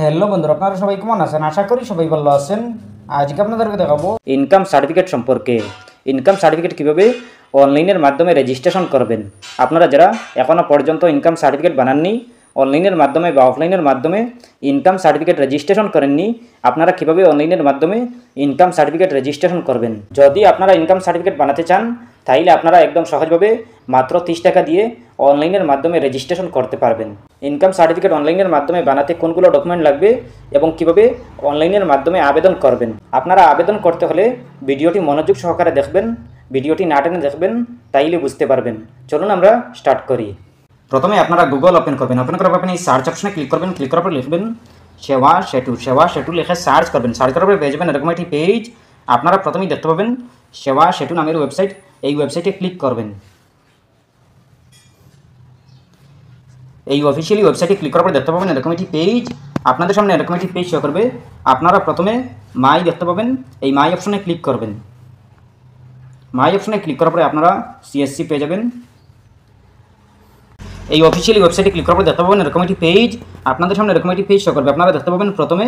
Hello বন্ধুরা, আপনারা সবাই কেমন আছেন? আশা করি সবাই ভালো আছেন। আজকে আপনাদেরকে দেখাবো ইনকাম সার্টিফিকেট সম্পর্কে। ইনকাম সার্টিফিকেট কীভাবে অনলাইনের মাধ্যমে রেজিস্ট্রেশন করবেন। আপনারা যারা এখনও পর্যন্ত ইনকাম সার্টিফিকেট বানাননি, অনলাইনের মাধ্যমে বা অফলাইনের মাধ্যমে ইনকাম সার্টিফিকেট রেজিস্ট্রেশন করেননি, আপনারা কীভাবে অনলাইনের মাধ্যমে ইনকাম সার্টিফিকেট রেজিস্ট্রেশন করবেন। যদি আপনারা ইনকাম সার্টিফিকেট বানাতে চান তাইলে আপনারা একদম সহজভাবে মাত্র 30 টাকা দিয়ে অনলাইনের মাধ্যমে রেজিস্ট্রেশন করতে পারবেন। ইনকাম সার্টিফিকেট অনলাইনের মাধ্যমে বানাতে কোনগুলো ডকুমেন্ট লাগবে এবং কিভাবে অনলাইনের মাধ্যমে আবেদন করবেন। আপনারা আবেদন করতে হলে ভিডিওটি মনোযোগ সহকারে দেখবেন, ভিডিওটি না টেনে দেখবেন, তাইলে বুঝতে পারবেন। চলুন আমরা স্টার্ট করি। প্রথমে আপনারা গুগল ওপেন করবেন। ওপেন করার পর আপনি সার্চ অপশনে ক্লিক করবেন। ক্লিক করার পর লিখবেন সেবা সেতু লিখে সার্চ করবেন। সার্চ করার পর পেয়ে যাবেন এরকম একটি পেজ। আপনারা প্রথমেই দেখতে পাবেন সেবা সেতু নামের ওয়েবসাইট। এই ওয়েবসাইটে ক্লিক করবেন। এই অফিসিয়ালি ওয়েবসাইটে ক্লিক করার পর দেখতে পাবেন এরকম একটি পেজ। আপনাদের সামনে এরকম একটি পেজ শো করবে। আপনারা প্রথমে মাই দেখতে পাবেন, এই মাই অপশনে ক্লিক করবেন। মাই অপশনে ক্লিক করার পরে আপনারা সিএসসি পেয়ে যাবেন। এই অফিসিয়ালি ওয়েবসাইটে ক্লিক করার পর দেখতে পাবেন এরকম একটি পেজ। আপনাদের সামনে এরকম একটি পেজ শো করবে। আপনারা দেখতে পাবেন প্রথমে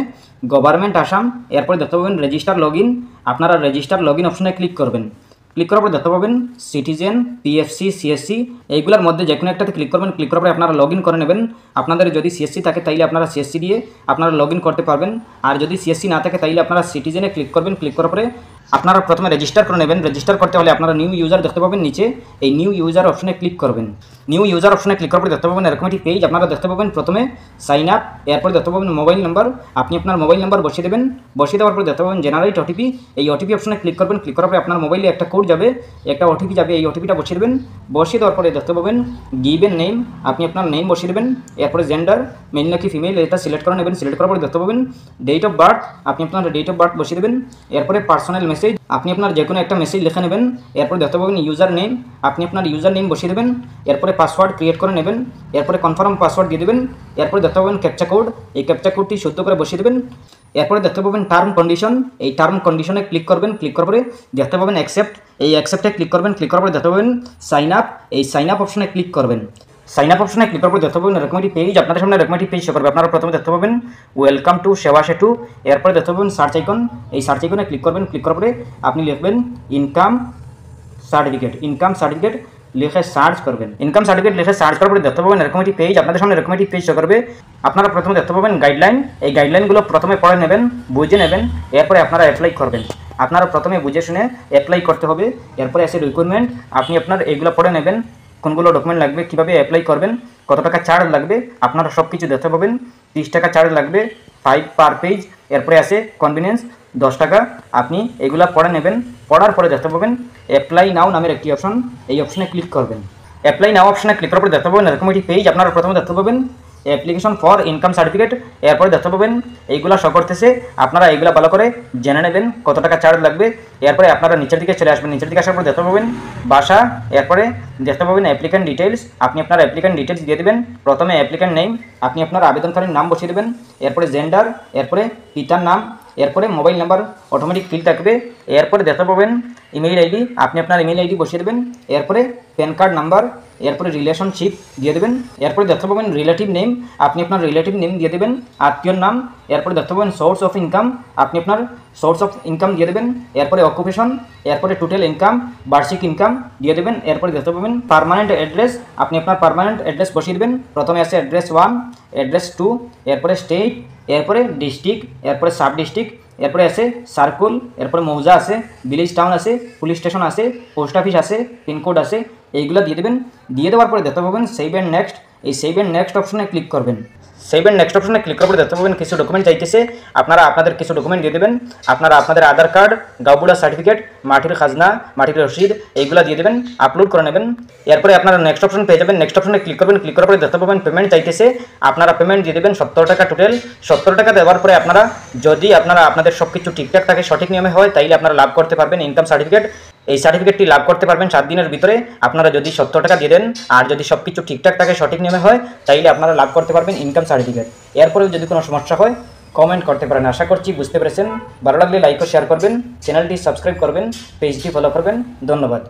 গভর্নমেন্ট আসাম, এরপরে দেখতে পাবেন রেজিস্টার লগ ইন। আপনারা রেজিস্টার লগ ইন অপশনে ক্লিক করবেন। ক্লিক করার পর দেখতে পাবেন সিটিজেন, পিএফসি, সিএসসি, এইগুলোর মধ্যে যে কোনো একটাতে ক্লিক করবেন। ক্লিক করার পরে আপনারা লগ ইন করে নেবেন। আপনাদের যদি সিএসসি থাকে তাইলে আপনারা সিএসসি দিয়ে আপনারা লগ ইন করতে পারবেন। আর যদি সিএসসি না থাকে তাইলে আপনারা সিটিজেনে ক্লিক করবেন। ক্লিক করার পরে আপনারা প্রথমে রেজিস্টার করে নেবেন। রেজিস্টার করতে হলে আপনারা নিউ ইউজার দেখতে পাবেন নিচে, এই নিউ ইউজার অপশনে ক্লিক করবেন। নিউ ইউজার অপশনে ক্লিক করার পরে দেখতে পাবেন এরকম একটি পেজ। আপনারা দেখতে পাবেন প্রথমে সাইন আপ, এরপরে দেখতে পাবেন মোবাইল নাম্বার। আপনি আপনার মোবাইল নাম্বার বসিয়ে দেবেন। বসিয়ে দেওয়ার পরে দেখতে পাবেন জেনারেট ওটিপি। এই ওটিপি অপশনে ক্লিক করবেন। ক্লিক করার পরে আপনার মোবাইলে একটা কোড যাবে, একটা ওটিপি যাবে। এই ওটিপিটা বসিয়ে দেবেন। বসিয়ে দেওয়ার পরে দেখতে পাবেন গিভেন নেম, আপনি আপনার নেম বসিয়ে দেবেন। এরপরে জেন্ডার, মেল নাকি ফিমেল, এটা সিলেক্ট করে নেবেন। সিলেক্ট করার পরে দেখতে পাবেন ডেট অফ বার্থ, আপনি আপনার ডেট অফ বার্থ বসিয়ে দেবেন। এরপরে পার্সোনাল মেসেজ, আপনি আপনার যে কোনো একটা মেসেজ লিখে নেবেন। এরপরে দেখতে পাবেন ইউজার নেম, আপনি আপনার ইউজার নেম বসিয়ে দেবেন। এরপরে পাসওয়ার্ড ক্রিয়েট করে নেবেন। এরপরে কনফার্ম পাসওয়ার্ড দিয়ে দেবেন। এরপরে দেখতে পাবেন ক্যাপচা কোড, এই ক্যাপচা কোডটি শুদ্ধ করে বসিয়ে দেবেন। এরপরে দেখতে পাবেন টার্ম কন্ডিশন, এই টার্ম কন্ডিশনে ক্লিক করবেন। ক্লিক করার পরে দেখতে পাবেন অ্যাকসেপ্ট, এই অ্যাকসেপ্টে ক্লিক করবেন। ক্লিক করার পরে দেখতে পাবেন সাইন আপ, এই সাইন আপ অপশনে ক্লিক করবেন। সাইন আপ অপশনে ক্লিক করার পর দেখতে পাবেন এরকম একটি পেজ। আপনাদের সামনে এরকম একটি পেজ শো করবে। আপনারা প্রথমে দেখতে পাবেন ওয়েলকাম টু সেবা সেতু। এরপরে দেখতে পাবেন সার্চ আইকন, এই সার্চ আইকনে ক্লিক করবেন। ক্লিক করার পরে আপনি লিখবেন ইনকাম সার্টিফিকেট। ইনকাম সার্টিফিকেট লিখে সার্চ করবেন। ইনকাম সার্টিফিকেট লিখে সার্চ করার পরে দেখতে পাবেন এরকম একটি পেজ। আপনাদের সামনে এরকম একটি পেজ শো করবে। আপনারা প্রথমে দেখতে পাবেন গাইডলাইন, এই গাইডলাইনগুলো প্রথমে পড়ে নেবেন, বুঝে নেবেন। এরপরে আপনারা অ্যাপ্লাই করবেন। আপনারা প্রথমে বুঝে শুনে অ্যাপ্লাই করতে হবে। এরপরে আসে রিকোয়ারমেন্ট, আপনি আপনার এইগুলো পড়ে নেবেন, কোনগুলো ডকুমেন্ট লাগবে, কীভাবে অ্যাপ্লাই করবেন, কত টাকা চার্জ লাগবে, আপনারা সব কিছু দেখতে পাবেন। 30 টাকা চার্জ লাগবে, 5 পার পেজ। এরপরে আসে কনভিনিয়েন্স 10 টাকা। আপনি এগুলা পড়ে নেবেন। পড়ার পরে দেখতে পাবেন অ্যাপ্লাই নাও নামের একটি অপশন, এই অপশনে ক্লিক করবেন। অ্যাপ্লাই নাও অপশনে ক্লিক করার পরে দেখতে পাবেন এরকম একটি পেজ। আপনারা প্রথমে দেখতে পাবেন অ্যাপ্লিকেশন ফর ইনকাম সার্টিফিকেট। এরপরে দেখতে পাবেন এইগুলা শো করতেছে। আপনারা এইগুলা ভালো করে জেনে নেবেন কত টাকা চার্জ লাগবে। এরপরে আপনারা নিচের দিকে চলে আসবেন। নিচের দিকে আসার পর দেখতে পাবেন ভাষা, এরপরে দেখতে পাবেন অ্যাপ্লিক্যান্ট ডিটেলস। আপনি আপনার অ্যাপ্লিক্যান্ট ডিটেলস দিয়ে দেবেন। প্রথমে অ্যাপ্লিক্যান্ট নেম, আপনি আপনার আবেদনকারীর নাম বসিয়ে দেবেন। এরপরে জেন্ডার, এরপরে পিতার নাম, এরপরে মোবাইল নাম্বার অটোমেটিক ফিল থাকবে। এরপরে দেখতে পাবেন ইমেইল আইডি, আপনি আপনার ইমেইল আইডি বসিয়ে দেবেন। এরপরে প্যান কার্ড নাম্বার, এরপরে রিলেশনশিপ দিয়ে দেবেন। এরপরে দেখতে পাবেন রিলেটিভ নেম, আপনি আপনার রিলেটিভ নেম দিয়ে দেবেন, আত্মীয়র নাম। এরপরে দেখতে পাবেন সোর্স অফ ইনকাম, আপনি আপনার সোর্স অফ ইনকাম দিয়ে দেবেন। এরপরে অকুপেশন, এরপরে টোটাল ইনকাম, বার্ষিক ইনকাম দিয়ে দেবেন। এরপরে দেখতে পাবেন পার্মানেন্ট অ্যাড্রেস, আপনি আপনার পার্মানেন্ট অ্যাড্রেস বসিয়ে দেবেন। প্রথমে আছে অ্যাড্রেস 1, অ্যাড্রেস 2, এরপরে স্টেট, এরপরে ডিস্ট্রিক্ট, এরপরে সাব ডিস্ট্রিক্ট, এরপরে আছে সার্কুল, এরপরে মৌজা আছে, ভিলেজ টাউন আছে, পুলিশ স্টেশন আছে, পোস্ট অফিস আছে, পিনকোড আছে, এইগুলো দিয়ে দেবেন। দিয়ে দেওয়ার পরে দেখতে পাবেন সেভ অ্যান্ড নেক্সট, এই সেভ অ্যান্ড নেক্সট অপশনে ক্লিক করবেন। সেভ অ্যান্ড নেক্সট অপশনে ক্লিক করার পরে দেখতে পাবেন কিছু ডকুমেন্ট চাইতেছে। আপনারা আপনাদের কিছু ডকুমেন্ট দিয়ে দেবেন। আপনারা আপনাদের আধার কার্ড, গাঁওবুড়া সার্টিফিকেট, মাটির খাজনা, মাটির রসিদ, এইগুলো দিয়ে দেবেন, আপলোড করে নেবেন। এরপরে আপনারা নেক্সট অপশন পেয়ে যাবেন। নেক্সট অপশনে ক্লিক করবেন। ক্লিক করার পরে দেখতে পাবেন পেমেন্ট চাইতেছে। আপনারা পেমেন্ট দিয়ে দেবেন 70 টাকা টোটাল। 70 টাকা দেওয়ার পরে আপনারা যদি আপনাদের সব কিছু ঠিকঠাক থাকে, সঠিক নিয়মে হয়, তাইলে আপনারা লাভ করতে পারবেন ইনকাম সার্টিফিকেট। এই সার্টিফিকেটটি লাভ করতে পারবেন 7 দিনের ভিতরে। আপনারা যদি 70 টাকা দিয়ে দেন আর যদি সব কিছু ঠিকঠাক থাকে, সঠিক নিয়মে হয়, তাইলে আপনারা লাভ করতে পারবেন ইনকাম সার্টিফিকেট। এরপরেও যদি কোনো সমস্যা হয় কমেন্ট করতে পারেন। আশা করছি বুঝতে পেরেছেন। ভালো লাগলে লাইক ও শেয়ার করবেন, চ্যানেলটি সাবস্ক্রাইব করবেন, পেজটি ফলো করবেন। ধন্যবাদ।